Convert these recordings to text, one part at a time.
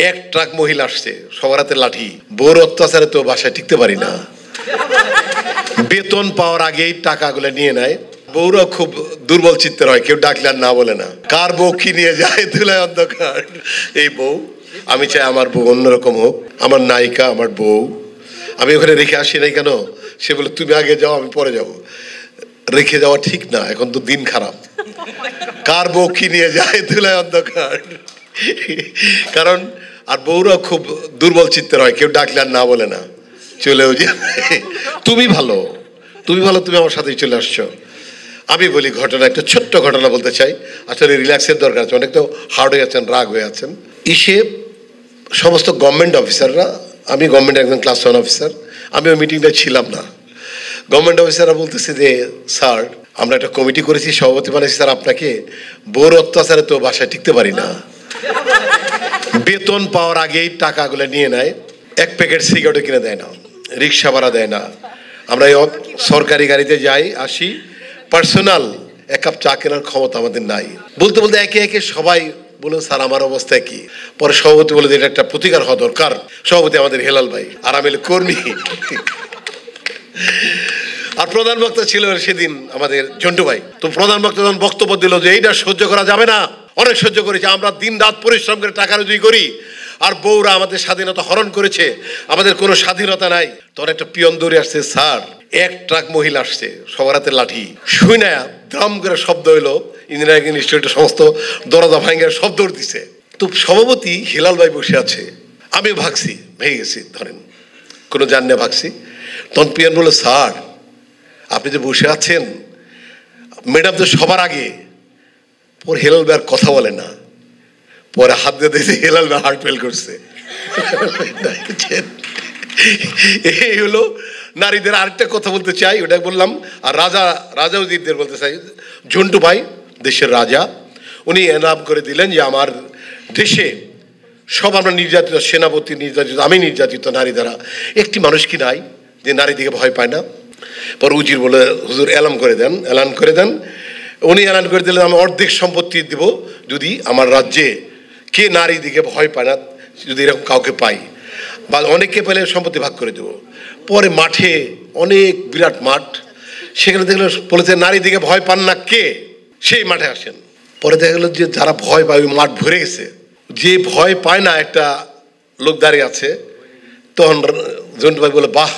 এক ট্রাক মহিলা আসছে, সবার হাতে লাঠি। বউর অত্যাচারে তো বাসায় টিকতে পারি না, বেতন পাওয়ার আগেই টাকাগুলো নিয়ে নেয়। বউরা খুব দুর্বল চিত্তের হয়, কেউ ডাকলে আর না বলে না। কার বউ কি নিয়ে যায় ধুলায় অন্ধকার। এই বউ, আমি চাই আমার বউ অন্যরকম হোক। আমার নায়িকা, আমার বউ, আমি ওখানে রেখে আসি নাই কেন? সে বলে তুমি আগে যাও, আমি পরে যাব। রেখে যাওয়া ঠিক না, এখন তো দিন খারাপ। কার বউ কি নিয়ে যায় ধুলায় অন্ধকার। কারণ আর বউরা খুব দুর্বল চিত্তের হয়, কেউ ডাকলে আর না বলে না, চলেও যায়। তুমি ভালো, তুমি ভালো, তুমি আমার সাথেই চলে আসছো। আমি বলি ঘটনা, একটা ছোট্ট ঘটনা বলতে চাই। আসলে রিল্যাক্সের দরকার আছে, অনেক তো হার্ড হয়ে আছেন, রাগ হয়ে আছেন। সমস্ত গভর্নমেন্ট অফিসাররা, আমি গভর্নমেন্ট একজন ক্লাস 1 অফিসার, আমি ওই মিটিংটা ছিলাম না। গভর্নমেন্ট অফিসাররা বলতেছে যে স্যার, আমরা একটা কমিটি করেছি, সভাপতি বানাইছি স্যার আপনাকে, বউর অত্যাচারে তো বাসায় টিকতে পারি না। বেতন পাওয়ার আগেই টাকাগুলো নিয়ে নেয়, এক প্যাকেট সিগারেটও কিনে দেয় না, রিক্সা ভাড়া দেয় না। আমরা সরকারি গাড়িতে যাই আসি, পার্সোনাল এক কাপ চা কেনার ক্ষমতা আমাদের নাই। বলতে বলতে একে একে সবাই বলুন স্যার আমার অবস্থা কি। পরে সভাপতি বলে এটা একটা প্রতিকার হওয়া দরকার। সভাপতি আমাদের হেলাল ভাই, আর আমি কর্মী। আর প্রধান বক্তা ছিল সেদিন আমাদের জন্টু ভাই। তো প্রধান বক্তা যখন বক্তব্য দিল যে এইটা সহ্য করা যাবে না, অনেক সহ্য করেছে, আমরা দিন রাত পরিশ্রম করে টাকা রুজি করি, আর বউরা আমাদের স্বাধীনতা হরণ করেছে, আমাদের কোনো স্বাধীনতা নাই। তখন একটা পিয়ন দৌড়ে আসছে, স্যার এক ট্রাক মহিলা আসছে, সবার হাতে লাঠি। শুই না দ্রাম করে শব্দ হইলো, ইঞ্জিনিয়ারিং ইনস্টিটিউটের সমস্ত দরজা ভাঙ্গার শব্দ দিছে। তো সভাপতি হিলাল ভাই বসে আছে, আমিও ভাগছি, ভেঙে গেছি, ধরেন কোনো জান না, ভাগছি। তখন পিয়ন বললো, স্যার আপনি যে বসে আছেন, ম্যাডাম তো সবার আগে। পরে হেলাল ভাই আর কথা বলে না, পরে হাত দিয়ে দিয়েছে, হেলাল ভাই হার্ট ফেল করছে। এই হলো নারীদের। আরেকটা কথা বলতে চাই, ওটা বললাম। আর রাজা উজিরদের বলতে চাই, ঝন্টু ভাই দেশের রাজা, উনি এনাম করে দিলেন যে আমার দেশে সব আমরা নির্যাতিত, সেনাপতি নির্যাতিত, আমি নির্যাতিত নারী দ্বারা। একটি মানুষ কি নাই যে নারী দিকে ভয় পায় না? পর উজির বলে, হুজুর এলান করে দেন। উনি এলান করে দিলেন, আমি অর্ধেক সম্পত্তি দিব যদি আমার রাজ্যে কে নারী দিকে ভয় পায় না, যদি এরকম কাউকে পাই, বা অনেককে পেলে সম্পত্তি ভাগ করে দেবো। পরে মাঠে, অনেক বিরাট মাঠ, সেখানে দেখলেন বলেছে নারী দিকে ভয় পান না কে, সেই মাঠে আসেন। পরে দেখা গেল যে যারা ভয় পায় ওই মাঠ ভরে গেছে, যে ভয় পায় না একটা লোক দাঁড়িয়ে আছে। তখন জন্টু ভাই বলে, বাহ,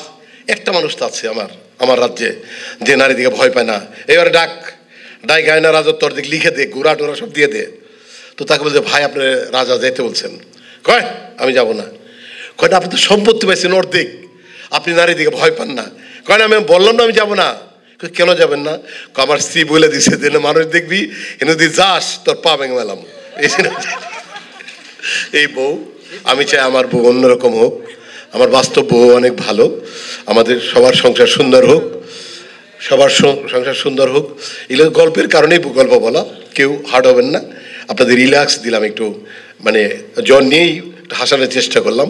একটা মানুষ তো আছে আমার রাজ্যে যে নারী দিকে ভয় পায় না, এবারে ডাক গায় না, রাজত্ব অর্ধেক লিখে দে, ঘোড়া টোরা সব দিয়ে দে। তো তাকে বলছে, ভাই আপনি রাজা যাইতে বলছেন? কয় আমি যাব না। কয় না, আপনি তো সম্পত্তি পাইছেন অর্ধেক, আপনি নারী দিকে ভয় পান না। কয় না, আমি বললাম না আমি যাব না। কেন যাবেন না? আমার স্ত্রী বলে দিছে যে মানুষ দেখবি, যদি যাস তোর পা ভেঙে মেলাম। এই বউ, আমি চাই আমার বউ অন্যরকম হোক। আমার বাস্তব বউ অনেক ভালো, আমাদের সবার সংসার সুন্দর হোক, সবার সংসার সুন্দর হোক। এগুলো গল্পের কারণেই গল্প বলা, কেউ হার্ড হবেন না। আপনাদের রিল্যাক্স দিলাম, একটু মানে জ্বর নিয়েই হাসানোর চেষ্টা করলাম।